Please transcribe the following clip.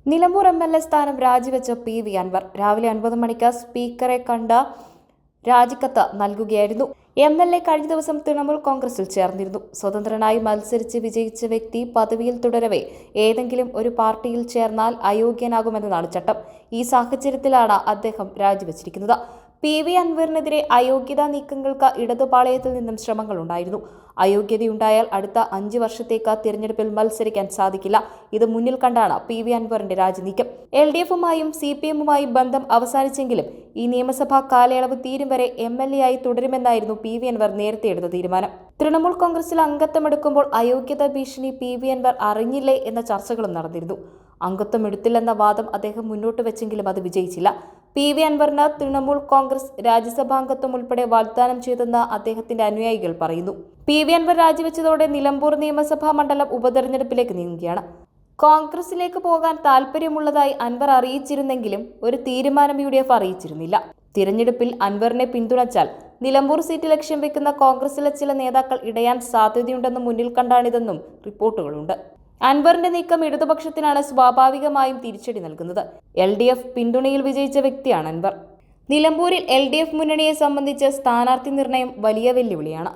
Nilambur MLA സ്ഥാനം രാജിവെച്ച PV. Anwar രാവിലെ 9 മണിക്ക് സ്പീക്കറെ കണ്ട രാജിക്കത്ത് നൽകുകയായിരുന്നു. എം.എൽ.എ കഴിഞ്ഞ ദിവസം തൃണമൂൽ കോൺഗ്രസിൽ ചേർന്നിരുന്നു. സ്വതന്ത്രനായി മത്സരിച്ച് വിജയിച്ച വ്യക്തി പദവിയിൽ തുടരവെ ഏതെങ്കിലും ഒരു പാർട്ടിയിൽ ചേർന്നാൽ അയോഗ്യനാകുമെന്നതാണ് ചട്ടം. ഈ സാഹചര്യത്തിലാണ് അദ്ദേഹം രാജിവെച്ചിരിക്കുന്നത്. പി.വി. അൻവറിനെതിരെ അയോഗ്യതാ നീക്കങ്ങൾക്ക് ഇടതുപാളയത്തിൽ നിന്നും ശ്രമങ്ങളുണ്ടായിരുന്നു. അയോഗ്യതയുണ്ടായാൽ അടുത്ത 5 വർഷത്തേക്ക് തിരഞ്ഞെടുപ്പിൽ മത്സരിക്കാൻ സാധിക്കില്ല. ഇത് മുന്നിൽ കണ്ടാണ് പി.വി. അൻവറിന്റെ രാജിനീക്കം. എൽ.ഡി.എഫുമായും CPM-ഉമായും ബന്ധം അവസാനിച്ചെങ്കിലും ഈ നിയമസഭാ കാലയളവ് തീരും വരെ എം.എൽ.എ ആയി തുടരുമെന്നായിരുന്നു പി.വി. അൻവർ നേരത്തെ എടുത്ത തീരുമാനം. തൃണമൂൽ കോൺഗ്രസിൽ അംഗത്വമെടുക്കുമ്പോൾ അയോഗ്യതാ ഭീഷണി പി.വി. അൻവർ അറിഞ്ഞില്ലേ എന്ന ചർച്ചകളും നടന്നിരുന്നു. അംഗത്വം എടുത്തില്ലെന്ന വാദം അദ്ദേഹം മുന്നോട്ട് വെച്ചെങ്കിലും അത് വിജയിച്ചില്ല. പി.വി. അൻവറിന് തൃണമൂൽ കോൺഗ്രസ് രാജ്യസഭാംഗത്വം ഉൾപ്പെടെ വാഗ്ദാനം ചെയ്തെന്ന് അദ്ദേഹത്തിന്റെ അനുയായികൾ പറയുന്നു. പി.വി. അൻവർ രാജിവെച്ചതോടെ നിലമ്പൂർ നിയമസഭാ മണ്ഡലം ഉപതെരഞ്ഞെടുപ്പിലേക്ക് നീങ്ങുകയാണ്. കോൺഗ്രസിലേക്ക് പോകാൻ താൽപര്യമുള്ളതായി അൻവർ അറിയിച്ചിരുന്നെങ്കിലും ഒരു തീരുമാനം UDF അറിയിച്ചിരുന്നില്ല. തിരഞ്ഞെടുപ്പിൽ അൻവറിനെ പിന്തുണച്ചാൽ നിലമ്പൂർ സീറ്റ് ലക്ഷ്യം വെക്കുന്ന കോൺഗ്രസിലെ ചില നേതാക്കൾ ഇടയാൻ സാധ്യതയുണ്ടെന്ന് മുന്നിൽ കണ്ടാണിതെന്നും റിപ്പോർട്ടുകളുണ്ട്. അൻവറിന്റെ നീക്കം ഇടതുപക്ഷത്തിനാണ് സ്വാഭാവികമായും തിരിച്ചടി നൽകുന്നത്. LDF പിന്തുണയിൽ വിജയിച്ച വ്യക്തിയാണ് അൻവർ. നിലമ്പൂരിൽ LDF മുന്നണിയെ സംബന്ധിച്ച് സ്ഥാനാർത്ഥി നിർണയം വലിയ വെല്ലുവിളിയാണ്.